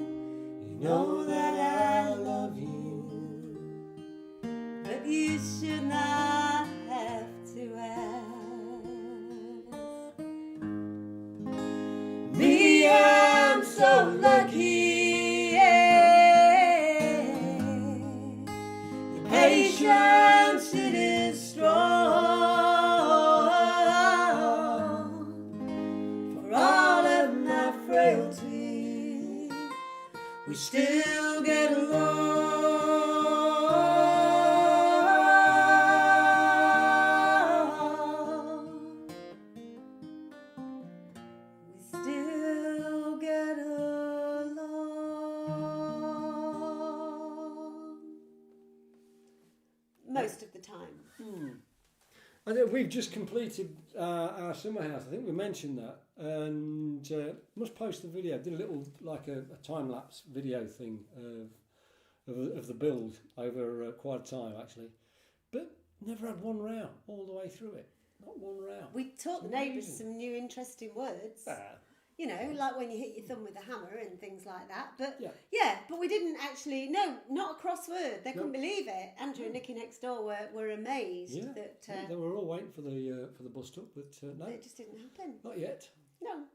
Speaker 2: You know that I love you.
Speaker 1: But you should not have to ask.
Speaker 2: Me, I'm so lucky. Yeah. Your patience, it is strong. For all of my frailties, we still get along.
Speaker 1: We still get along. Most of the time.
Speaker 3: I think we've just completed our summer house. I think we mentioned that, and must post the video. Did a little like a time lapse video thing of the build over quite a time actually, but never had one row all the way through it. Not one row.
Speaker 1: We taught the neighbours some new interesting words. You know, like when you hit your thumb with a hammer and things like that. But yeah, but we didn't actually. No, not a crossword. They couldn't believe it. Andrew and Nicky next door were amazed that
Speaker 3: they were all waiting for the bus stop, but no,
Speaker 1: it just didn't happen.
Speaker 3: not yet.
Speaker 1: No.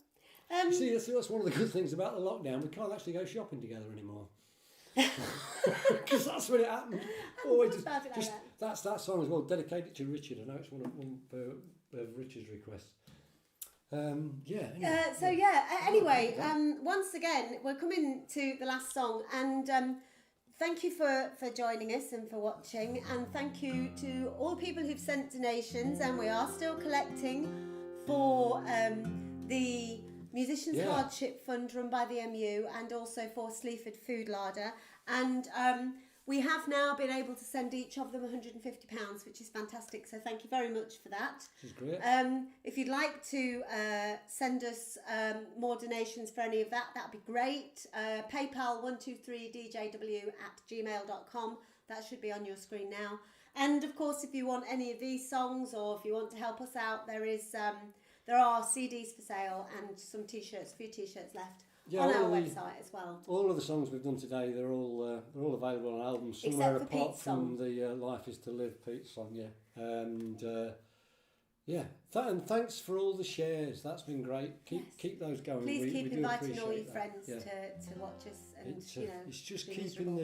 Speaker 3: See, that's one of the good things about the lockdown. We can't actually go shopping together anymore. Because that's when it happened. That's that song as well, dedicated to Richard. I know it's one of Richard's requests.
Speaker 1: Anyway, once again, we're coming to the last song, and thank you for joining us and for watching, and thank you to all the people who've sent donations, and we are still collecting for the Musicians Hardship Fund run by the MU, and also for Sleaford Food Larder, and we have now been able to send each of them £150, which is fantastic. So thank you very much for that.
Speaker 3: This is great.
Speaker 1: If you'd like to send us more donations for any of that, that'd be great. PayPal 123djw@gmail.com. That should be on your screen now. And of course, if you want any of these songs, or if you want to help us out, there are CDs for sale and some t-shirts, a few t-shirts left. On our website as well.
Speaker 3: All of the songs we've done today, they're all available on albums somewhere apart from the Life Is to Live Pete song, and and thanks for all the shares. That's been great. Keep those going.
Speaker 1: Please keep inviting all your
Speaker 3: that.
Speaker 1: friends to watch us, and
Speaker 3: it's just keeping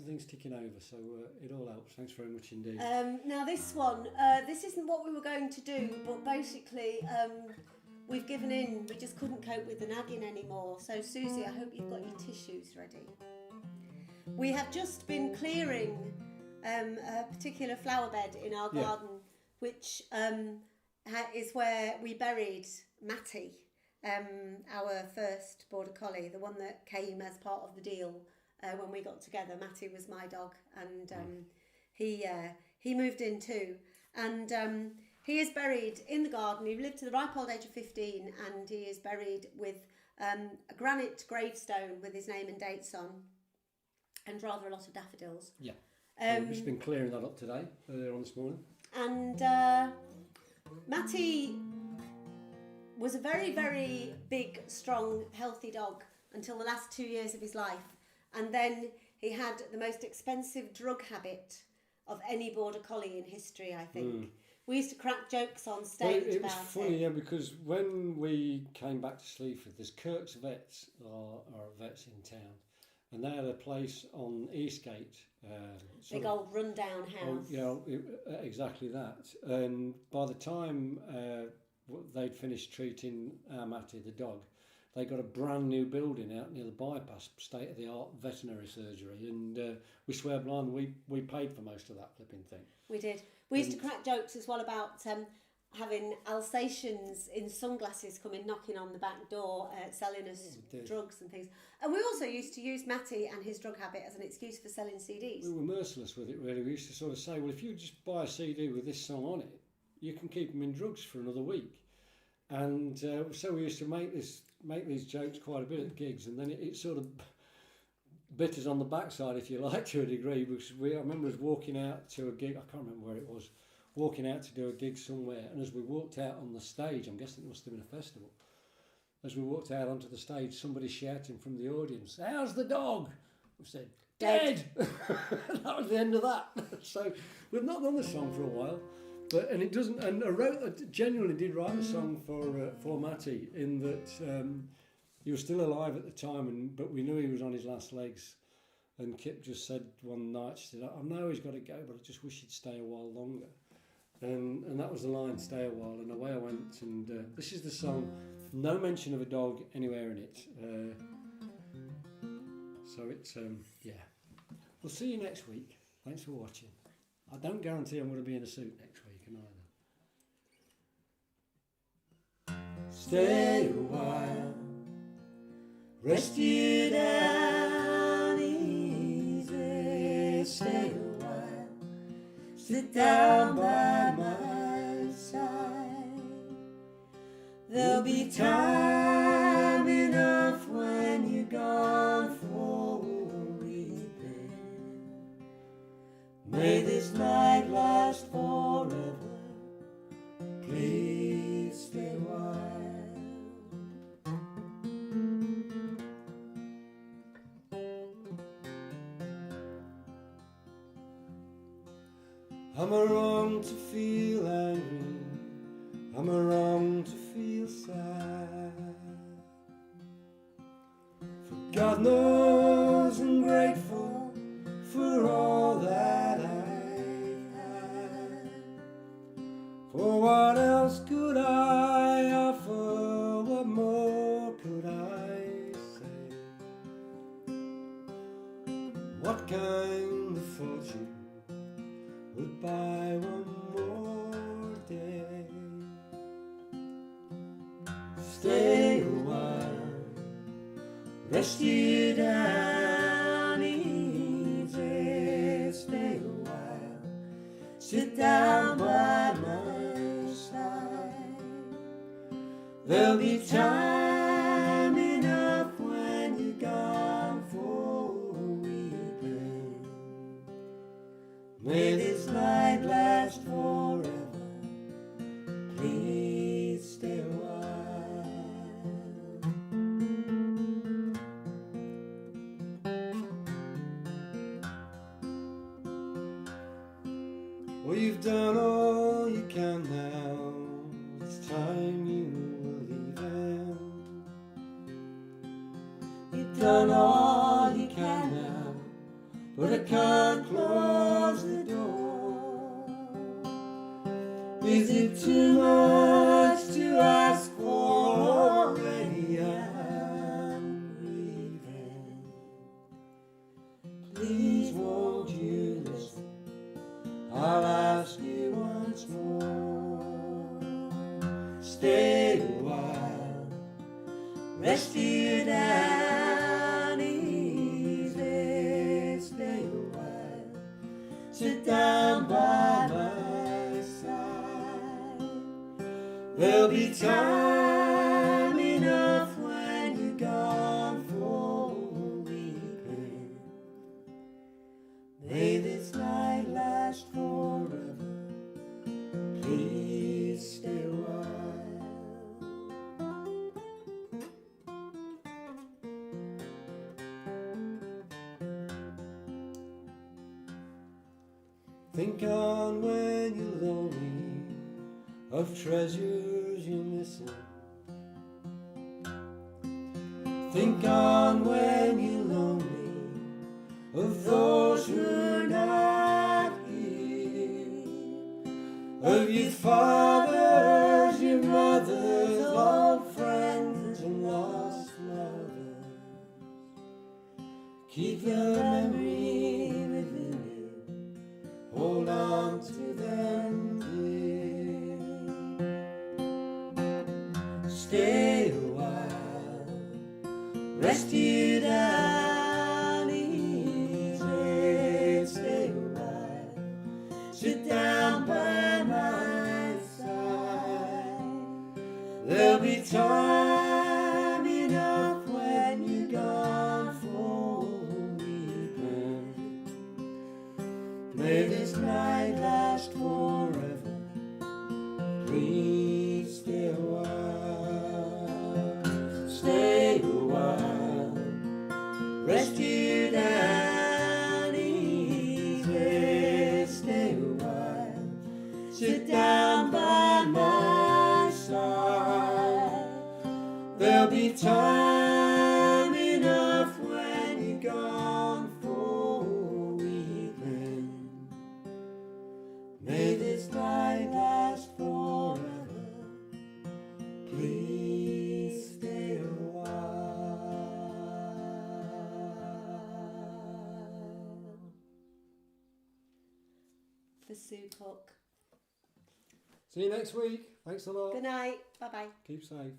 Speaker 3: things ticking over. So it all helps. Thanks very much indeed.
Speaker 1: Now this one, this isn't what we were going to do, but basically. We've given in. We just couldn't cope with the nagging anymore. So, Susie, I hope you've got your tissues ready. We have just been clearing a particular flower bed in our garden, which is where we buried Matty, our first border collie, the one that came as part of the deal when we got together. Matty was my dog, and he moved in too, and. He is buried in the garden. He lived to the ripe old age of 15, and he is buried with a granite gravestone with his name and dates on, and rather a lot of daffodils.
Speaker 3: Yeah. We've just been clearing that up today, earlier on this morning.
Speaker 1: And Matty was a very, very big, strong, healthy dog until the last 2 years of his life. And then he had the most expensive drug habit of any border collie in history, I think. We used to crack jokes on stage
Speaker 3: It was
Speaker 1: about
Speaker 3: funny,
Speaker 1: it.
Speaker 3: yeah, because when we came back to Sleaford, there's Kirk's Vets, are vets in town, and they had a place on Eastgate.
Speaker 1: Big old rundown house.
Speaker 3: Exactly that. And by the time they'd finished treating our Matty, the dog, they got a brand new building out near the bypass, state-of-the-art veterinary surgery, and we swear blind we paid for most of that flipping thing.
Speaker 1: We did. We used to crack jokes as well about having Alsatians in sunglasses coming knocking on the back door, selling us drugs and things. And we also used to use Matty and his drug habit as an excuse for selling CDs.
Speaker 3: We were merciless with it, really. We used to sort of say, well, if you just buy a CD with this song on it, you can keep them in drugs for another week. And so we used to make these jokes quite a bit at gigs, and then it sort of bit us on the backside, if you like, to a degree, because I remember us walking out to a gig, I can't remember where it was, walking out to do a gig somewhere, and as we walked out on the stage, I'm guessing it must have been a festival, as we walked out onto the stage, somebody shouting from the audience, "How's the dog?" We said, "Dead!" That was the end of that. So we've not done the song for a while, and it doesn't, and I genuinely did write a song for Matty, in that he was still alive at the time, but we knew he was on his last legs. And Kip just said one night, she said, "I know he's got to go, but I just wish he'd stay a while longer." And that was the line, "Stay a while," and away I went. And this is the song, no mention of a dog anywhere in it. So it's, yeah. We'll see you next week. Thanks for watching. I don't guarantee I'm going to be in a suit next week, either.
Speaker 2: Stay a while, rest you down easy. Stay a while, sit down by my side. There'll be time enough when you're gone for weeping. May this night last forever. Please stay a while. Am I wrong to feel angry? Am I wrong to feel sad? For God knows I'm grateful for all that I've had. For what else could I offer? What more could I say? What kind of fortune would buy one more day? Stay a while, rest you down easy. Stay a while, sit down by my side. There'll be time enough when you're gone for weeping. May this night last forever. Please stay a while. Well, you've done all you can now. It's time you were leaving. You've done all you can now, but I can't close the door. Is it too much to ask for? Already I'm grieving. Please won't you listen? I'll ask you once more. Stay a while, rest you down easy. Stay a while, sit down by my side. There'll be time enough when you're gone for weeping. May this night Think on when you're lonely, of treasures you're missing. Think on when you're lonely, of those who are not here, of your fathers, your mothers, old friends and lost lovers. Keep your memory within you, hold on to them dear. Stay a while, rest you down easy. Stay a while, sit down by my side. There'll be time enough when you're gone for weeping. May this night last forever, please stay a while. Stay a while, rest you down easy. Stay a while, sit down by my side. There'll be time enough when you're gone for weeping. May this night last forever, please stay a while.
Speaker 1: For Sue Cook.
Speaker 3: See you next week. Thanks a lot.
Speaker 1: Good night. Bye bye.
Speaker 3: Keep safe.